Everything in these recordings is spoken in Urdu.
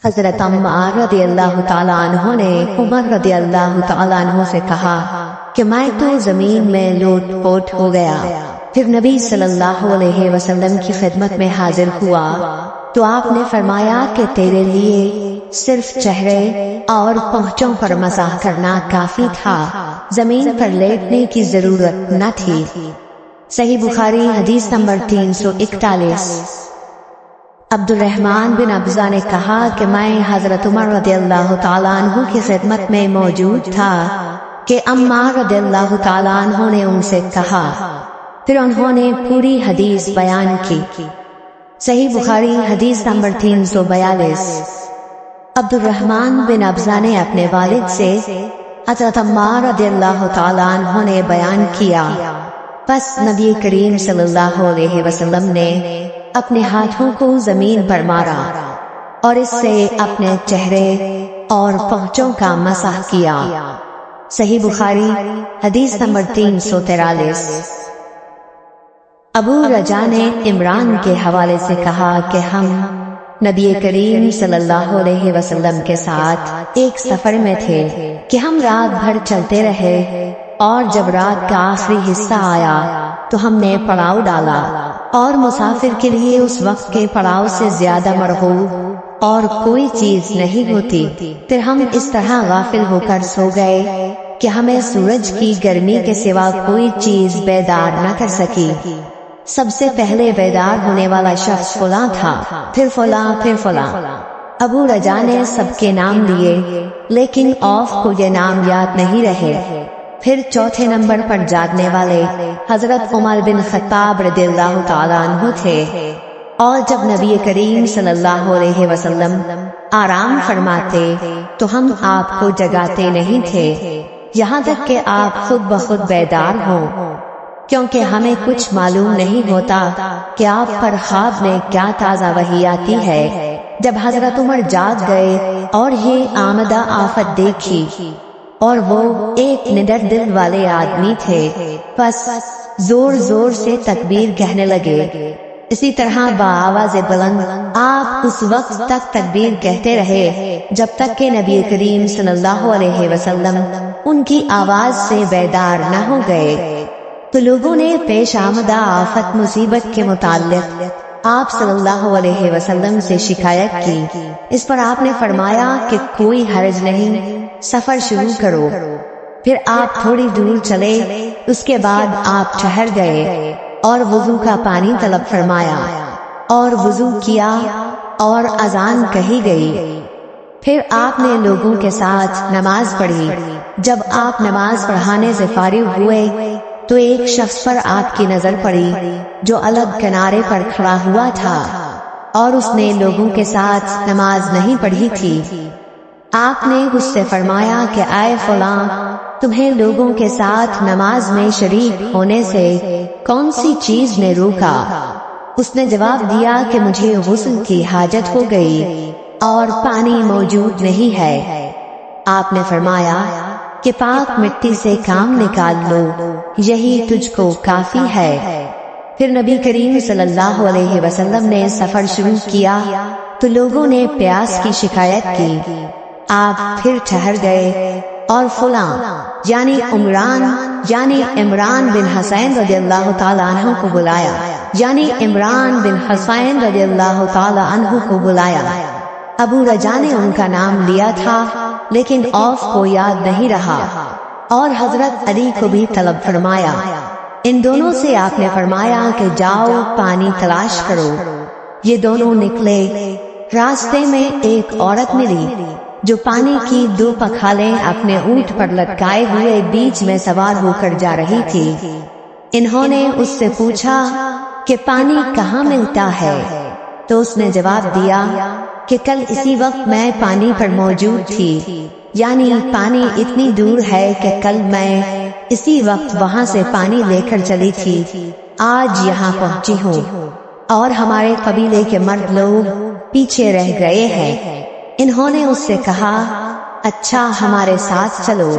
حضرت عمار رضی اللہ تعالیٰ عنہ نے عمر رضی اللہ تعالیٰ عنہ سے کہا کہ میں تو زمین میں لوٹ پوٹ ہو گیا۔ پھر نبی صلی اللہ علیہ وسلم کی خدمت میں حاضر ہوا تو آپ نے فرمایا کہ تیرے لیے صرف چہرے اور پونچھوں پر مسح کرنا کافی تھا، زمین پر لیٹنے کی ضرورت نہ تھی۔ صحیح بخاری حدیث نمبر 341۔ عبد الرحمن بن ابزہ نے کہا کہ میں حضرت عمر رضی اللہ تعالیٰ عنہ کی خدمت میں موجود تھا کہ عمار رضی اللہ تعالیٰ عنہ نے ان سے کہا، پھر انہوں نے پوری حدیث بیان کی۔ صحیح بخاری حدیث نمبر 342۔ عبد الرحمن بن ابزہ نے اپنے والد سے حضرت عمار رضی اللہ تعالیٰ عنہ نے بیان کیا، پس نبی کریم صلی اللہ علیہ وسلم نے اپنے ہاتھوں کو زمین پر مارا اور اس سے اپنے چہرے اور پونچھوں کا مسح کیا۔ صحیح بخاری حدیث نمبر 343۔ ابو رجا نے عمران کے حوالے سے کہا کہ ہم نبی کریم صلی اللہ علیہ وسلم کے ساتھ ایک سفر میں تھے کہ ہم رات بھر چلتے رہے، اور جب رات کا آخری حصہ آیا تو ہم نے پڑاؤ ڈالا، اور مسافر کے لیے اس وقت کے پڑاؤ سے زیادہ مرغوب اور کوئی چیز نہیں ہوتی۔ پھر ہم اس طرح غافل ہو کر سو گئے کہ ہمیں سورج کی گرمی کے سوا کوئی چیز بیدار نہ کر سکی۔ سب سے پہلے بیدار ہونے والا شخص فلاں تھا، پھر فلاں، پھر فلاں۔ ابو رجا نے سب کے نام لیے لیکن اوف کو یہ نام یاد نہیں رہے۔ پھر چوتھے نمبر پر جاگنے والے حضرت عمر بن خطاب رضی اللہ تعالیٰ عنہ تھے، اور جب نبی کریم صلی اللہ علیہ وسلم آرام فرماتے تو ہم آپ کو جگاتے نہیں تھے یہاں تک کہ آپ خود بخود بیدار ہوں، کیونکہ ہمیں کچھ معلوم نہیں ہوتا کہ آپ پر خواب میں کیا تازہ وحی آتی ہے۔ جب حضرت عمر جاگ گئے اور یہ آمدہ آفت دیکھی، اور وہ ایک نڈر دل والے آدمی تھے، پس زور زور سے تکبیر کہنے لگے۔ اسی طرح بآواز بلند آپ اس وقت تک تکبیر کہتے رہے جب تک کہ نبی کریم صلی اللہ علیہ وسلم ان کی آواز سے بیدار نہ ہو گئے۔ تو لوگوں نے پیش آمدہ آفت مصیبت کے متعلق آپ صلی اللہ علیہ وسلم سے شکایت کی۔ اس پر آپ نے فرمایا کہ کوئی حرج نہیں، سفر شروع کرو۔ پھر آپ تھوڑی دور چلے، اس کے بعد آپ ٹھہر گئے اور وضو کا پانی طلب فرمایا اور وضو کیا اور اذان کہی گئی۔ پھر آپ نے لوگوں کے ساتھ نماز پڑھی۔ جب آپ نماز پڑھانے سے فارغ ہوئے تو ایک شخص پر آپ کی نظر پڑی جو الگ کنارے پر کھڑا ہوا تھا، اور اس نے لوگوں کے ساتھ نماز نہیں پڑھی تھی۔ آپ نے اس سے فرمایا کہ اے فلاں، تمہیں لوگوں کے ساتھ نماز میں شریک ہونے سے کون سی چیز نے روکا؟ اس نے جواب دیا کہ مجھے غسل کی حاجت ہو گئی اور پانی موجود نہیں ہے۔ آپ نے فرمایا کہ پاک مٹی سے کام نکال لو، یہی تجھ کو کافی ہے۔ پھر نبی کریم صلی اللہ علیہ وسلم نے سفر شروع کیا تو لوگوں نے پیاس کی شکایت کی۔ آپ پھر ٹھہر گئے اور فلاں یعنی عمران بن حسین رضی اللہ تعالیٰ عنہ کو بلایا۔ ابو رجا نے ان کا نام لیا تھا لیکن اوف کو یاد نہیں رہا، اور حضرت علی کو بھی طلب فرمایا۔ ان دونوں سے آپ نے فرمایا کہ جاؤ پانی تلاش کرو۔ یہ دونوں نکلے۔ راستے میں ایک عورت ملی جو پانی کی 2 پکھالیں اپنے اونٹ پر لٹکائے ہوئے بیچ میں سوار ہو کر جا رہی تھی۔ انہوں نے اس سے پوچھا کہ پانی کہاں ملتا ہے؟ تو اس نے جواب دیا کہ کل اسی وقت میں پانی پر موجود تھی، یعنی پانی اتنی دور ہے کہ کل میں اسی وقت وہاں سے پانی لے کر چلی تھی، آج یہاں پہنچی ہوں، اور ہمارے قبیلے کے مرد لوگ پیچھے رہ گئے ہیں۔ انہوں نے اس سے کہا اچھا ہمارے ساتھ چلو۔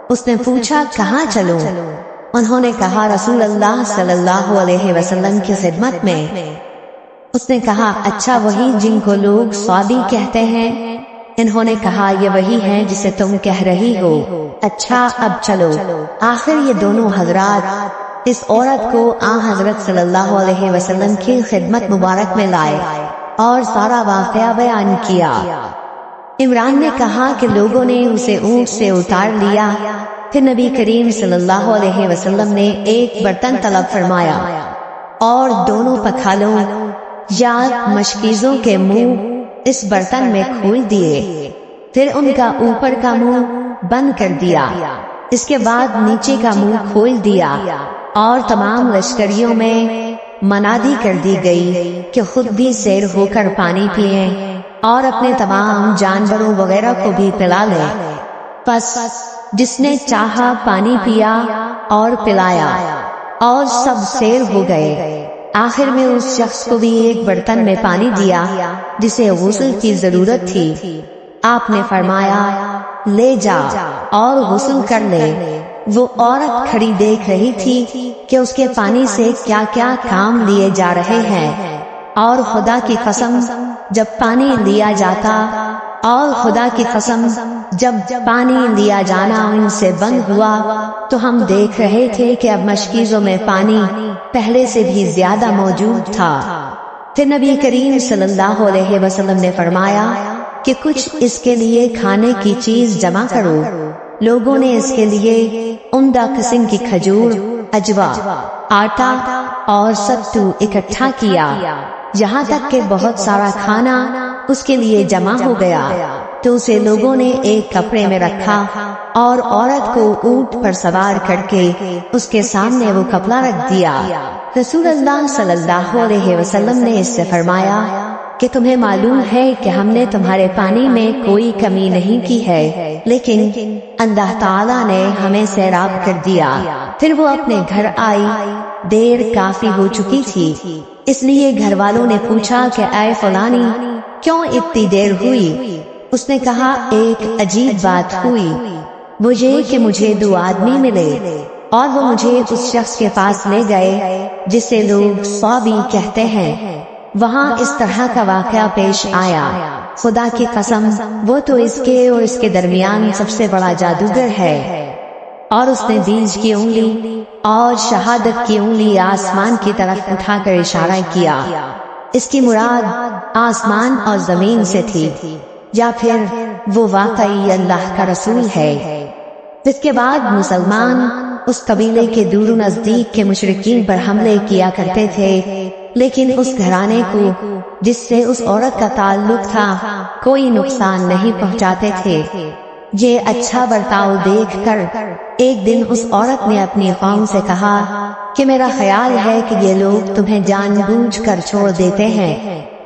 اس نے پوچھا کہاں چلوں؟ انہوں نے کہا رسول اللہ صلی اللہ علیہ وسلم کی خدمت میں۔ اس نے کہا اچھا وہی جن کو لوگ صابی کہتے ہیں؟ انہوں نے کہا یہ وہی ہے جسے تم کہہ رہی ہو۔ اچھا اب چلو۔ آخر یہ دونوں حضرات اس عورت کو حضرت صلی اللہ علیہ وسلم کی خدمت مبارک میں لائے اور سارا واقعہ بیان کیا۔ عمران نے کہا کہ لوگوں نے اسے اونٹ سے اتار لیا، پھر نبی کریم صلی اللہ علیہ وسلم نے ایک برتن طلب فرمایا اور دونوں پکھالوں یا مشکیزوں کے منہ اس برتن میں کھول دیے، پھر ان کا اوپر کا منہ بند کر دیا، اس کے بعد نیچے کا منہ کھول دیا اور تمام لشکریوں میں منادی کر دی گئی کہ خود بھی سیر ہو کر پانی پئیں اور اپنے تمام جانوروں وغیرہ کو بھی پلا لیں۔ پس جس نے چاہا پانی پیا اور پلایا اور سب سیر ہو گئے۔ آخر میں اس شخص کو بھی ایک برتن میں پانی دیا جسے غسل کی ضرورت تھی۔ آپ نے فرمایا لے جا اور غسل کر لے۔ وہ عورت کھڑی دیکھ رہی تھی کہ اس کے پانی سے کیا کیا کام لیے جا رہے ہیں، اور خدا کی قسم جب پانی لیا جاتا اور خدا کی قسم جب پانی لیا جانا ان سے بند ہوا تو ہم دیکھ رہے تھے کہ اب مشکیزوں میں پانی پہلے سے بھی زیادہ موجود تھا۔ پھر نبی کریم صلی اللہ علیہ وسلم نے فرمایا کہ کچھ اس کے لیے کھانے کی چیز جمع کرو۔ لوگوں نے اس کے لیے عمدہ قسم کی کھجور، اجوا، آٹا اور ستو اکٹھا کیا، یہاں تک کہ بہت سارا کھانا اس کے لیے جمع ہو گیا، تو اسے لوگوں نے ایک کپڑے میں رکھا اور عورت کو اونٹ پر سوار کر کے اس کے سامنے وہ کپڑا رکھ دیا۔ رسول اللہ صلی اللہ علیہ وسلم نے اس سے فرمایا کہ تمہیں معلوم ہے کہ ہم نے تمہارے پانی میں کوئی کمی نہیں کی ہے، لیکن اللہ تعالیٰ نے ہمیں سیراب کر دیا۔ پھر وہ اپنے گھر آئی، دیر کافی ہو چکی تھی، اس لیے گھر والوں نے پوچھا کہ اے فلانی کیوں اتنی دیر ہوئی؟ اس نے کہا ایک عجیب بات ہوئی، مجھے 2 آدمی ملے اور وہ مجھے اس شخص کے پاس لے گئے جسے لوگ صابی کہتے ہیں۔ وہاں اس طرح کا واقعہ پیش آیا، خدا کی قسم وہ تو اس کے اور اس کے درمیان سب سے بڑا جادوگر ہے۔ اور اس نے بیج کی انگلی اور شہادت کی انگلی آسمان کی طرف اٹھا کر اشارہ کیا۔ اس کی مراد آسمان اور زمین سے تھی، یا پھر وہ واقعی اللہ کا رسول ہے۔ اس کے بعد مسلمان اس قبیلے کے دور و نزدیک کے مشرکین پر حملے کیا کرتے تھے، لیکن اس گھرانے کو جس سے اس عورت کا تعلق تھا کوئی نقصان نہیں پہنچاتے تھے۔ یہ اچھا برتاؤ دیکھ کر ایک دن اس عورت نے اپنی قوم سے کہا کہ میرا خیال ہے کہ یہ لوگ تمہیں جان بوجھ کر چھوڑ دیتے ہیں،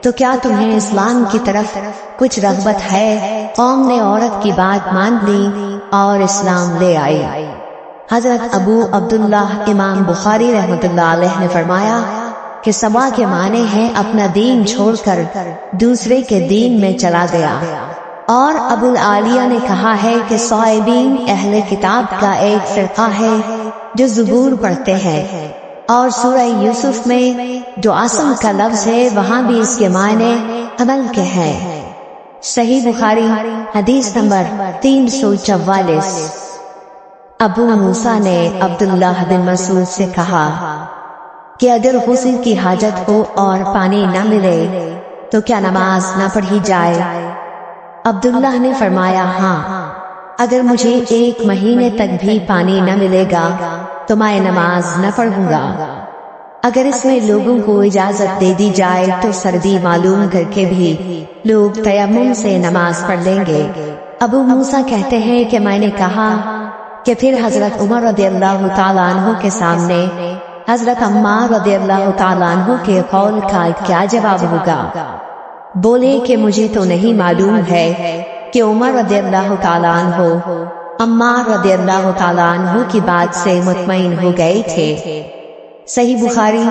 تو کیا تمہیں اسلام کی طرف کچھ رغبت ہے؟ قوم نے عورت کی بات مان لی اور اسلام لے آئی۔ حضرت ابو عبداللہ امام بخاری رحمۃ اللہ علیہ نے فرمایا کہ سبا کے معنی ہے اپنا دین چھوڑ کر دوسرے کے دین میں چلا گیا، اور ابو العالیہ نے کہا ہے کہ صائبین اہل کتاب کا ایک فرقہ ہے جو زبور پڑھتے ہیں، اور سورہ یوسف میں جو عاصم کا لفظ ہے وہاں بھی اس کے معنی عمل کے ہیں۔ صحیح بخاری حدیث نمبر 344۔ ابو موسیٰ نے عبداللہ بن مسعود سے کہا کہ اگر غسل کی حاجت ہو اور پانی نہ ملے تو کیا نماز نہ پڑھی جائے؟ عبداللہ نے فرمایا ہاں، اگر مجھے 1 مہینے تک بھی پانی نہ ملے گا تو میں نماز نہ پڑھوں گا۔ اگر اس میں لوگوں کو اجازت دے دی جائے تو سردی معلوم کر کے بھی لوگ تیمم سے نماز پڑھ لیں گے۔ ابو موسیٰ کہتے ہیں کہ میں نے کہا کہ پھر حضرت عمر رضی اللہ تعالیٰ عنہ کے سامنے حضرت عمار رضی اللہ تعالیٰ عنہ کے قول کا کیا جواب ہوگا؟ بولے کہ مجھے تو نہیں معلوم ہے کہ عمر رضی اللہ تعالیٰ عنہ عمار رضی اللہ تعالیٰ عنہ کی بات سے مطمئن ہو گئے تھے۔ صحیح بخاری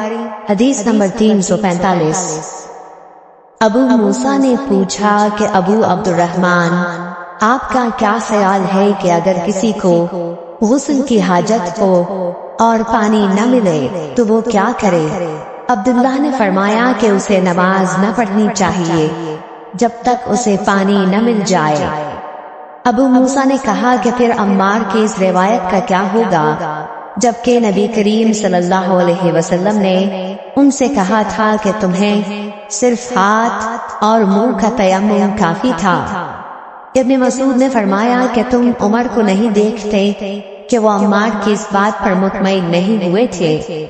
حدیث نمبر 345۔ ابو موسیٰ نے پوچھا کہ ابو عبد الرحمن آپ کا کیا خیال ہے کہ اگر کسی کو غسل کی حاجت ہو اور پانی نہ ملے تو وہ کیا کرے؟ عبداللہ نے فرمایا کہ اسے نماز نہ پڑھنی چاہیے جب تک اسے پانی نہ مل جائے۔ ابو موسیٰ نے کہا کہ پھر عمار کی اس روایت کا کیا ہوگا، جبکہ نبی کریم صلی اللہ علیہ وسلم نے ان سے کہا تھا کہ تمہیں صرف ہاتھ اور منہ کا تیمم کافی تھا۔ ابن مسعود نے فرمایا کہ تم عمر کو نہیں دیکھتے کہ وہ عمار کی اس بات پر مطمئن نہیں ہوئے تھے۔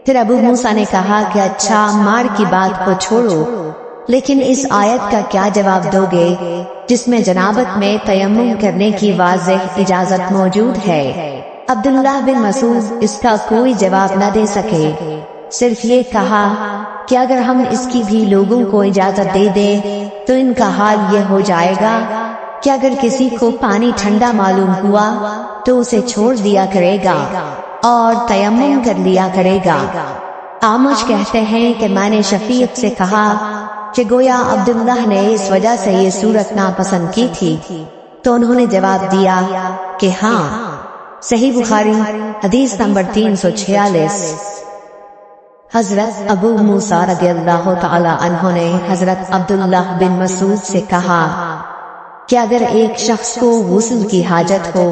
پھر ابو موسیٰ نے کہا کہ اچھا عمار کی بات کو چھوڑو، لیکن اس آیت کا کیا جواب دو گے جس میں جنابت میں تیمم کرنے کی واضح اجازت موجود ہے؟ عبداللہ بن مسعود اس کا کوئی جواب نہ دے سکے، صرف یہ کہا کہ اگر ہم اس کی بھی لوگوں کو اجازت دے دیں تو ان کا حال یہ ہو جائے گا کہ اگر کسی کو پانی ٹھنڈا معلوم ہوا تو اسے چھوڑ دیا کرے گا اور تیمم کر لیا کرے گا۔ آمش کہتے ہیں کہ میں نے شفیق سے کہا کہ گویا عبداللہ نے اس وجہ سے یہ صورت ناپسند کی تھی، تو انہوں نے جواب دیا کہ ہاں۔ صحیح بخاری حدیث نمبر 346۔ حضرت ابو موسیٰ رضی اللہ تعالی عنہ نے حضرت عبداللہ بن مسعود سے کہا کہ اگر ایک شخص کو غسل کی حاجت ہو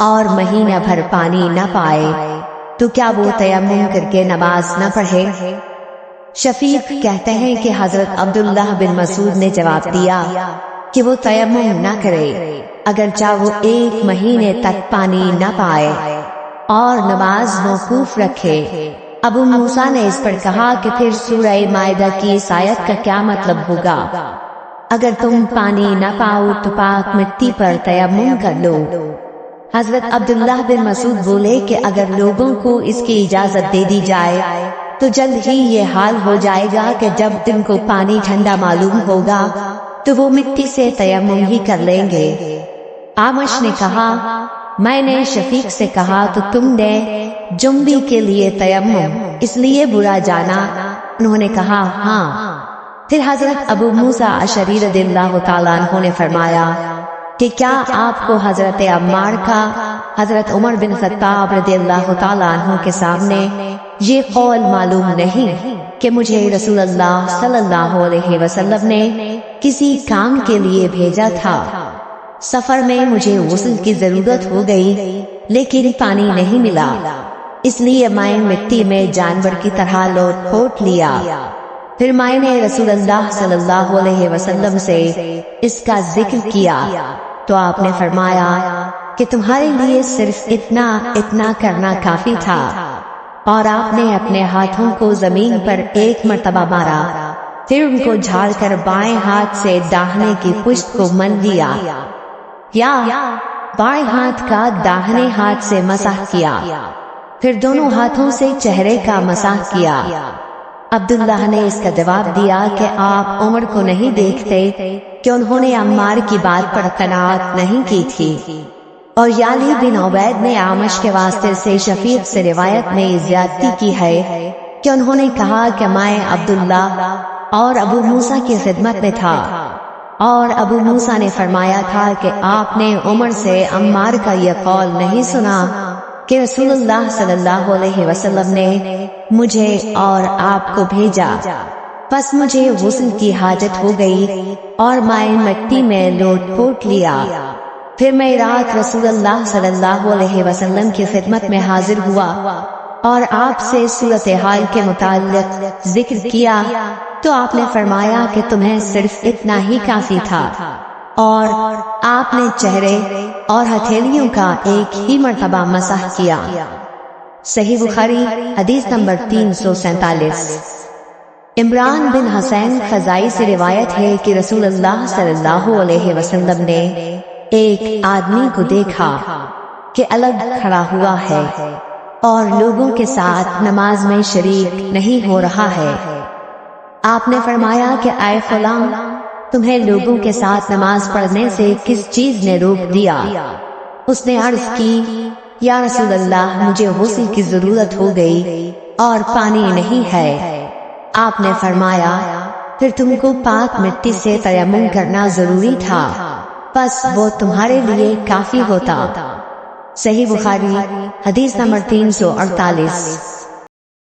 اور مہینہ بھر پانی نہ پائے تو کیا وہ تیمم کر کے نماز نہ پڑھے؟ شفیق کہتے ہیں کہ حضرت عبداللہ بن مسعود نے جواب دیا کہ وہ تیمم نہ کرے اگرچہ وہ 1 مہینے تک پانی نہ پائے اور نماز موقوف رکھے۔ ابو موسیٰ نے اس پر کہا کہ پھر سورہ مائدہ کی اس آیت کا کیا مطلب ہوگا؟ اگر تم پانی نہ پاؤ تو پاک مٹی پر تیمم کر لو۔ حضرت عبداللہ بن مسعود بولے کہ اگر لوگوں کو اس کی اجازت دے دی جائے تو جلد ہی یہ حال ہو جائے گا کہ جب ان کو پانی ٹھنڈا معلوم ہوگا تو وہ مٹی سے تیمم ہی کر لیں گے۔ آمش نے کہا میں نے شفیق سے کہا تو تم نے جنبی کے لیے تیمم اس لیے برا جانا؟ انہوں نے کہا ہاں۔ پھر حضرت ابو موسیٰ اشعری رضی اللہ تعالیٰ عنہ نے فرمایا کہ کیا آپ کو حضرت عمار کا حضرت عمر بن خطاب رضی اللہ تعالیٰ عنہ کے سامنے یہ قول معلوم نہیں کہ مجھے رسول اللہ صلی اللہ علیہ وسلم نے کسی کام کے لیے بھیجا تھا، سفر میں مجھے غسل کی ضرورت ہو گئی لیکن پانی نہیں ملا، اس لیے میں مٹی میں جانور کی طرح لوٹ پوٹ لیا۔ پھر میں نے رسول اللہ صلی اللہ علیہ وسلم سے اس کا ذکر کیا تو آپ نے فرمایا کہ تمہارے لیے صرف اتنا کرنا کافی تھا، اور آپ نے اپنے ہاتھوں کو زمین پر 1 مرتبہ مارا، پھر ان کو جھاڑ کر بائیں ہاتھ سے داہنے کی پشت کو من لیا یا بائیں ہاتھ کا داہنے ہاتھ سے مسح کیا، پھر دونوں ہاتھوں سے چہرے کا مسح کیا۔ عبداللہ نے اس کا جواب دیا کہ آپ عمر کو نہیں دیکھتے کہ انہوں نے عمار کی بات پر قناعت نہیں کی تھی؟ اور یالی بن عبید نے آمش کے واسطے سے شفیق سے روایت میں زیادتی کی ہے کہ انہوں نے کہا کہ میں عبداللہ اور ابو موسیٰ کی خدمت میں تھا، اور ابو موسیٰ نے فرمایا تھا کہ آپ نے عمر سے عمار کا یہ قول نہیں سنا کہ رسول اللہ صلی اللہ علیہ وسلم نے مجھے اور آپ کو بھیجا، بس مجھے غسل کی حاجت ہو گئی اور میں مٹی میں لوٹ پوٹ لیا۔ پھر میں رات رسول اللہ صلی اللہ علیہ وسلم کی خدمت میں حاضر ہوا اور آپ سے صورتحال کے متعلق ذکر کیا تو آپ نے فرمایا کہ تمہیں صرف اتنا ہی کافی تھا، اور آپ نے چہرے اور ہتھیلیوں کا 1 ہی مرتبہ مسح کیا۔ صحیح بخاری حدیث نمبر 347۔ عمران بن حسین خزائی سے روایت ہے کہ رسول اللہ صلی اللہ علیہ وسلم نے ایک آدمی کو دیکھا کہ الگ کھڑا ہوا ہے اور لوگوں کے ساتھ نماز میں شریک نہیں ہو رہا ہے۔ آپ نے فرمایا کہ اے فلاں، تمہیں لوگوں کے ساتھ نماز پڑھنے سے کس چیز نے روک دیا؟ اس نے عرض کی یا رسول اللہ، مجھے غسل کی ضرورت ہو گئی اور پانی نہیں ہے۔ آپ نے فرمایا پھر تم کو پاک مٹی سے تیمم کرنا ضروری تھا، بس وہ تمہارے لیے کافی ہوتا۔ صحیح بخاری حدیث نمبر 348۔